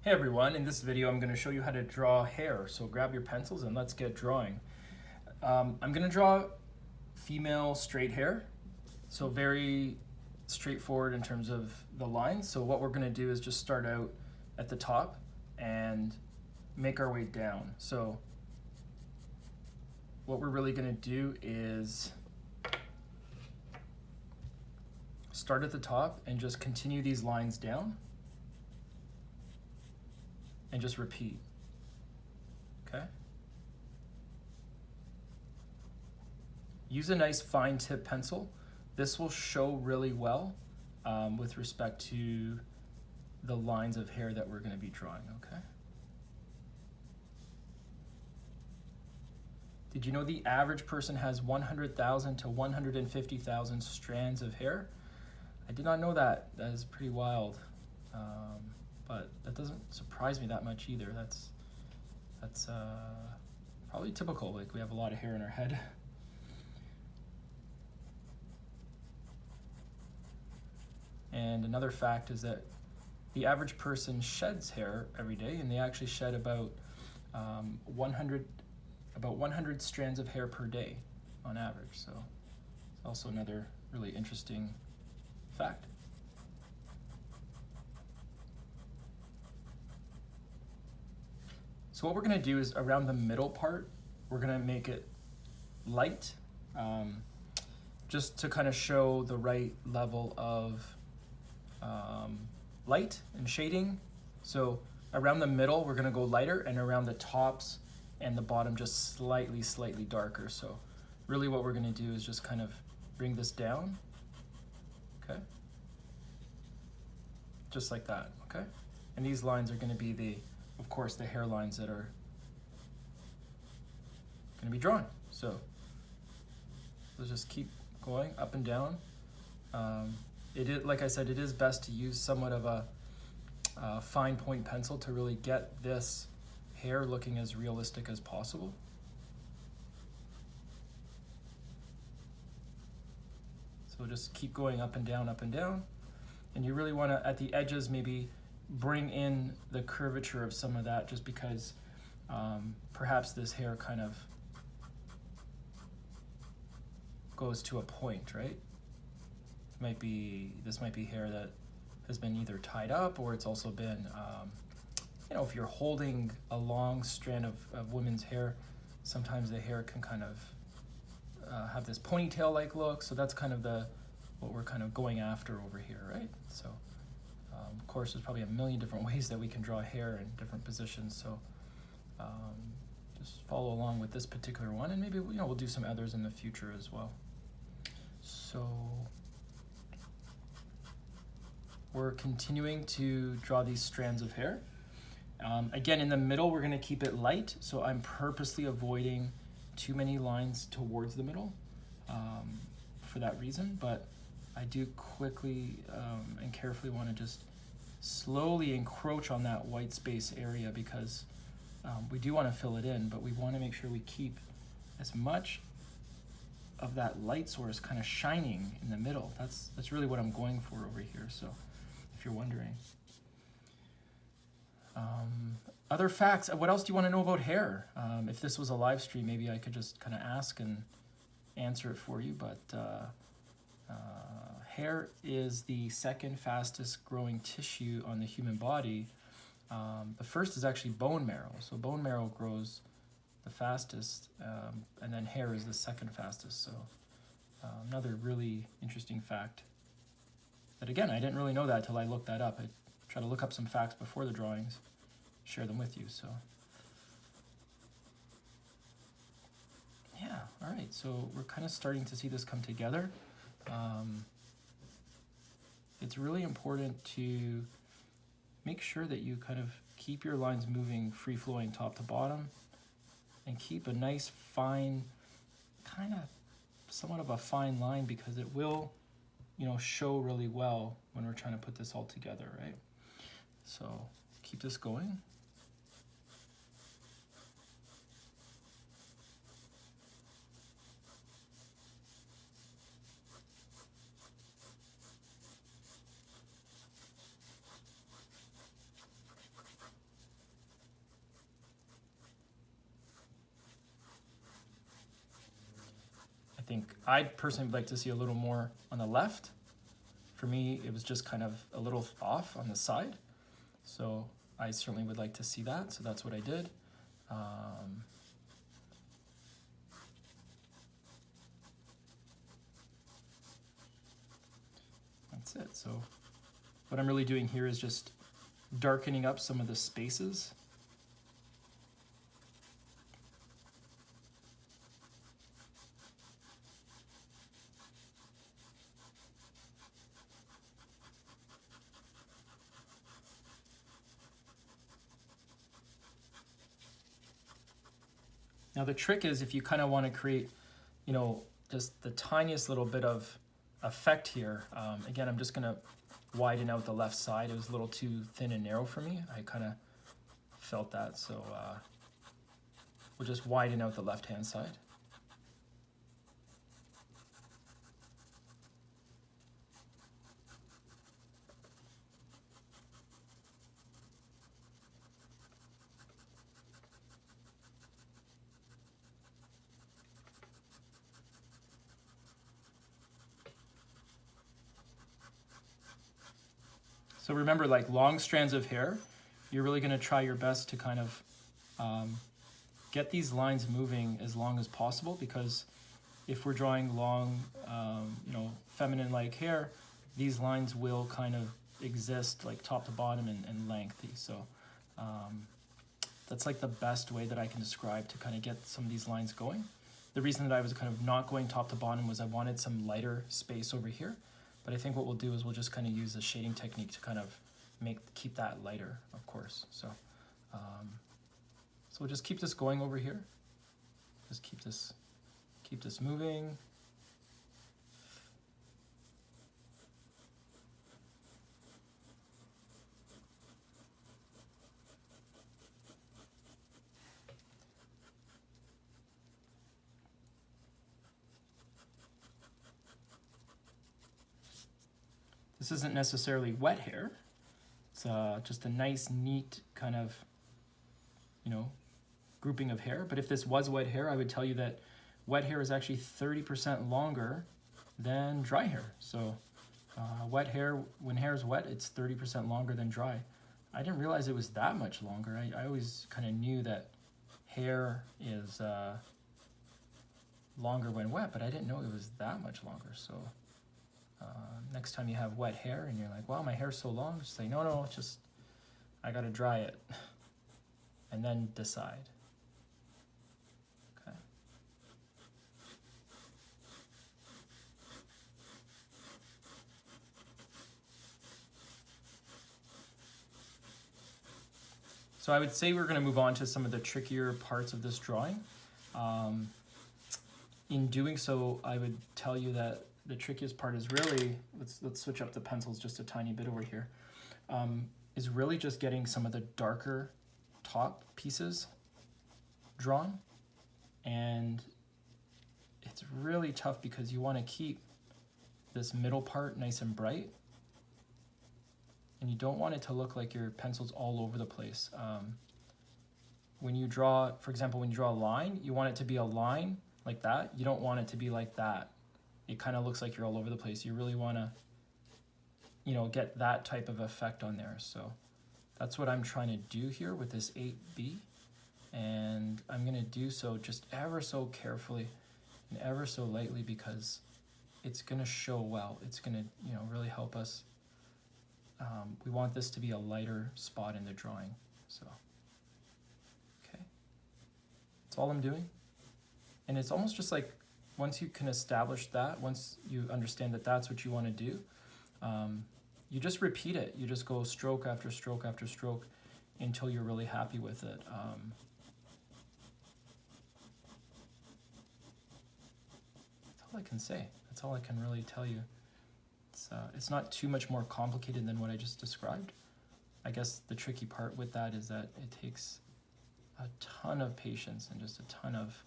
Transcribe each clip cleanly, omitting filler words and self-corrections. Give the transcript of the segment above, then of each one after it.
Hey everyone, in this video I'm going to show you how to draw hair. So grab your pencils and let's get drawing. I'm going to draw female straight hair. So very straightforward in terms of the lines. So what we're going to do is just start out at the top and make our way down. So what we're really going to do is start at the top and just continue these lines down. And just repeat, okay? Use a nice fine tip pencil. This will show really well with respect to the lines of hair that we're going to be drawing, okay? Did you know the average person has 100,000 to 150,000 strands of hair? I did not know that. That is pretty wild. But that doesn't surprise me that much either. That's probably typical. Like, we have a lot of hair in our head. And another fact is that the average person sheds hair every day, and they actually shed about 100 strands of hair per day on average. So it's also another really interesting fact. So what we're going to do is around the middle part, we're going to make it light, just to kind of show the right level of light and shading. So around the middle, we're going to go lighter, and around the tops and the bottom just slightly darker. So really what we're going to do is just kind of bring this down, okay? Just like that, okay? And these lines are going to be of course, the hairlines that are going to be drawn. So let's just keep going up and down. Like I said, it is best to use somewhat of a fine point pencil to really get this hair looking as realistic as possible. So just keep going up and down, and you really want to, at the edges, maybe bring in the curvature of some of that, just because perhaps this hair kind of goes to a point, right? This might be hair that has been either tied up, or it's also been, if you're holding a long strand of women's hair, sometimes the hair can kind of have this ponytail-like look. So that's kind of what we're kind of going after over here, right? So. Of course, there's probably a million different ways that we can draw hair in different positions, so just follow along with this particular one, and maybe we'll do some others in the future as well. So we're continuing to draw these strands of hair. Again, in the middle, we're going to keep it light, so I'm purposely avoiding too many lines towards the middle for that reason, but I do quickly and carefully want to just slowly encroach on that white space area, because we do want to fill it in, but we want to make sure we keep as much of that light source kind of shining in the middle. That's really what I'm going for over here, so if you're wondering. Other facts, what else do you want to know about hair? If this was a live stream, maybe I could just kind of ask and answer it for you, but hair is the second fastest growing tissue on the human body. The first is actually bone marrow. So bone marrow grows the fastest, and then hair is the second fastest. So another really interesting fact that, again, I didn't really know that until I looked that up. I try to look up some facts before the drawings, share them with you. So yeah, all right. So we're kind of starting to see this come together. It's really important to make sure that you kind of keep your lines moving, free-flowing top to bottom, and keep a nice fine, kind of somewhat of a fine line, because it will, show really well when we're trying to put this all together, right? So keep this going. think I'd personally like to see a little more on the left. For me, it was just kind of a little off on the side. So I certainly would like to see that. So that's what I did. That's it. So what I'm really doing here is just darkening up some of the spaces. Now the trick is if you kind of want to create, you know, just the tiniest little bit of effect here. Again, I'm just going to widen out the left side. It was a little too thin and narrow for me. I kind of felt that. So we'll just widen out the left-hand side. So remember, like long strands of hair, you're really going to try your best to kind of get these lines moving as long as possible, because if we're drawing long, you know, feminine-like hair, these lines will kind of exist like top to bottom and lengthy. So that's like the best way that I can describe to kind of get some of these lines going. The reason that I was kind of not going top to bottom was I wanted some lighter space over here. But I think what we'll do is we'll just kind of use the shading technique to kind of keep that lighter, of course. So, so we'll just keep this going over here. Just keep this moving. This isn't necessarily wet hair. It's just a nice, neat kind of, you know, grouping of hair. But if this was wet hair, I would tell you that wet hair is actually 30% longer than dry hair. So wet hair, when hair is wet, it's 30% longer than dry. I didn't realize it was that much longer. I always kind of knew that hair is longer when wet, but I didn't know it was that much longer. So next time you have wet hair and you're like, wow, my hair's so long, just say, no, it's just, I gotta dry it. And then decide. Okay. So I would say we're gonna move on to some of the trickier parts of this drawing. In doing so, I would tell you that the trickiest part is really, let's switch up the pencils just a tiny bit over here, is really just getting some of the darker top pieces drawn. And it's really tough because you want to keep this middle part nice and bright, and you don't want it to look like your pencil's all over the place. When you draw, for example, when you draw a line, you want it to be a line like that. You don't want it to be like that. It kind of looks like you're all over the place. You really want to, you know, get that type of effect on there. So that's what I'm trying to do here with this 8B. And I'm going to do so just ever so carefully and ever so lightly, because it's going to show well. It's going to, you know, really help us. We want this to be a lighter spot in the drawing. So, okay. That's all I'm doing. And it's almost just like, once you can establish that, once you understand that that's what you want to do, you just repeat it. You just go stroke after stroke after stroke until you're really happy with it. That's all I can say. That's all I can really tell you. It's not too much more complicated than what I just described. I guess the tricky part with that is that it takes a ton of patience and just a ton of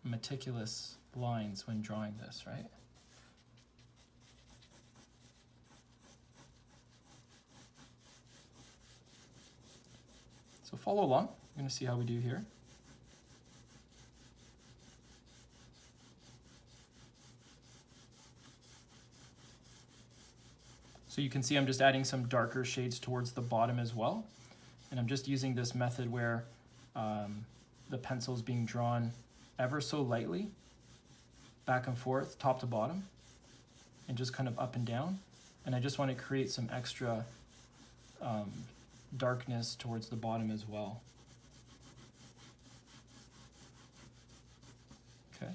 meticulous lines when drawing this, right? So follow along. I'm going to see how we do here. So you can see I'm just adding some darker shades towards the bottom as well. And I'm just using this method where the pencil is being drawn ever so lightly, back and forth, top to bottom, and just kind of up and down. And I just want to create some extra darkness towards the bottom as well. Okay.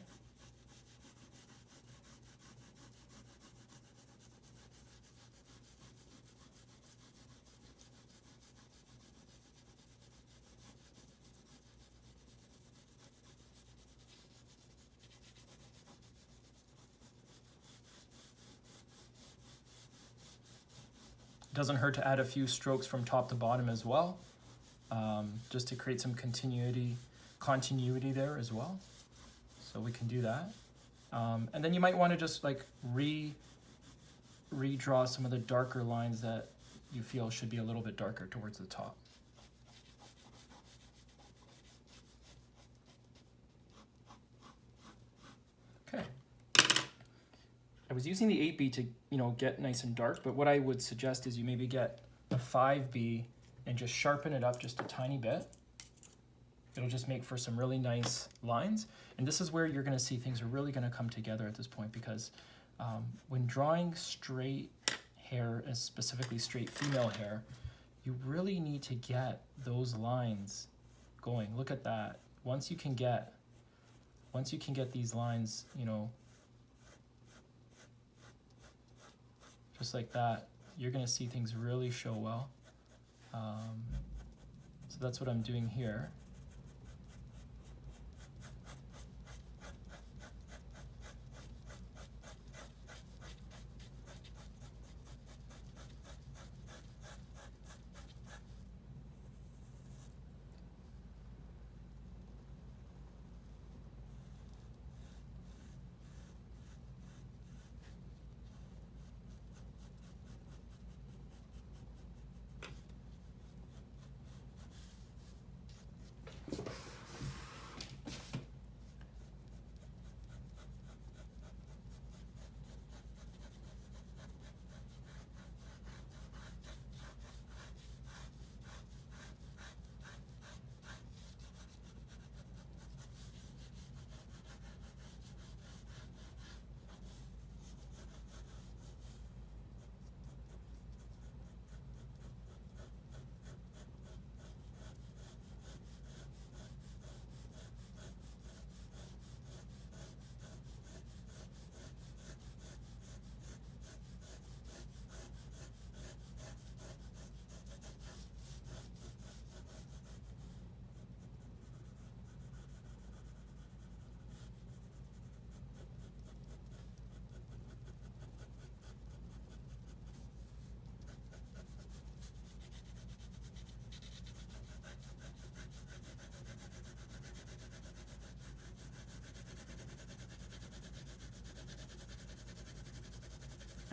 Doesn't hurt to add a few strokes from top to bottom as well, just to create some continuity there as well. So we can do that. And then you might want to just like redraw some of the darker lines that you feel should be a little bit darker towards the top. Okay. I was using the 8B to, get nice and dark, but what I would suggest is you maybe get a 5B and just sharpen it up just a tiny bit. It'll just make for some really nice lines. And this is where you're gonna see things are really gonna come together at this point, because when drawing straight hair, and specifically straight female hair, you really need to get those lines going. Look at that. Once you can get these lines, just like that, you're gonna see things really show well. So that's what I'm doing here.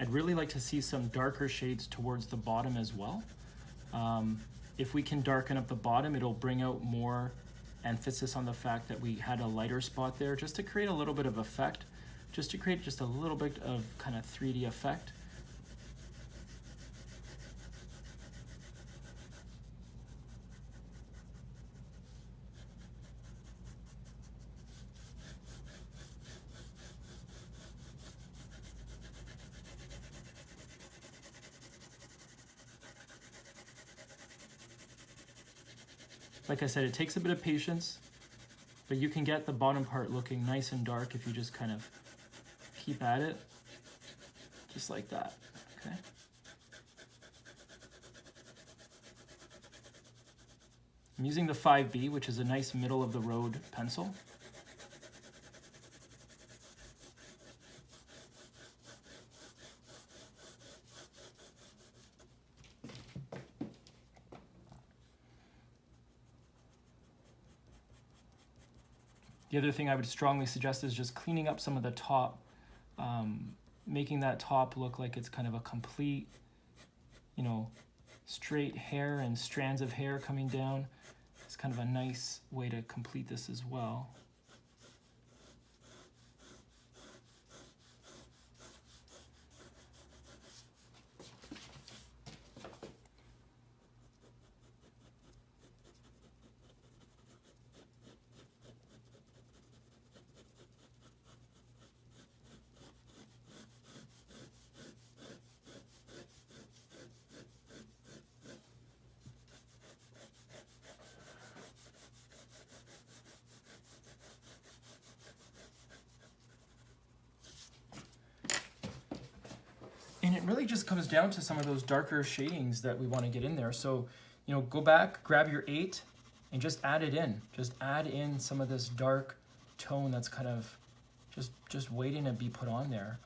I'd really like to see some darker shades towards the bottom as well. If we can darken up the bottom, it'll bring out more emphasis on the fact that we had a lighter spot there, just to create a little bit of effect, just to create just a little bit of kind of 3D effect. Like I said, it takes a bit of patience, but you can get the bottom part looking nice and dark if you just kind of keep at it, just like that, okay? I'm using the 5B, which is a nice middle of the road pencil. The other thing I would strongly suggest is just cleaning up some of the top, making that top look like it's kind of a complete, straight hair and strands of hair coming down. It's kind of a nice way to complete this as well. And it really just comes down to some of those darker shadings that we want to get in there. So, you know, go back, grab your 8, and just add it in. Just add in some of this dark tone that's kind of just waiting to be put on there.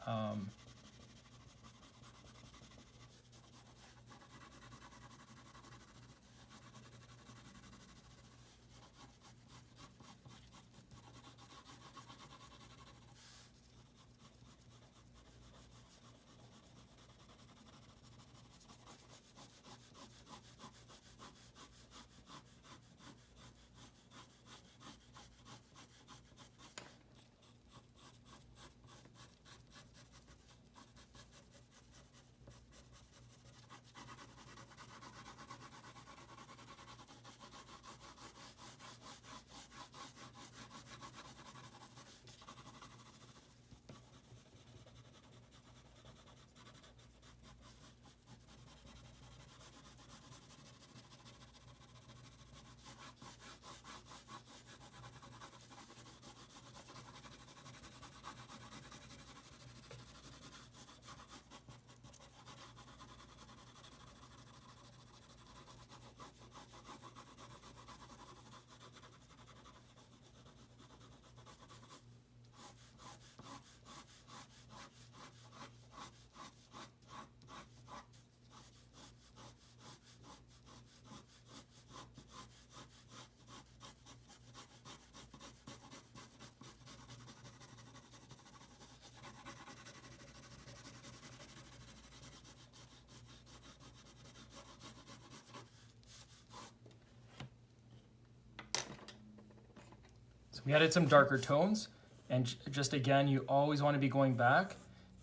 We added some darker tones, and just again, you always want to be going back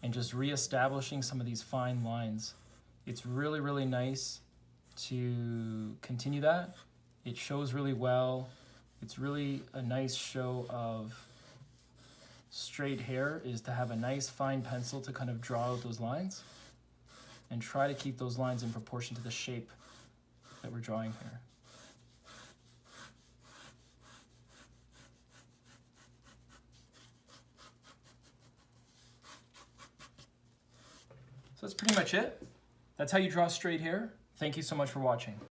and just re-establishing some of these fine lines. It's really, really nice to continue that. It shows really well. It's really a nice show of straight hair, is to have a nice fine pencil to kind of draw out those lines and try to keep those lines in proportion to the shape that we're drawing here. So that's pretty much it. That's how you draw straight hair. Thank you so much for watching.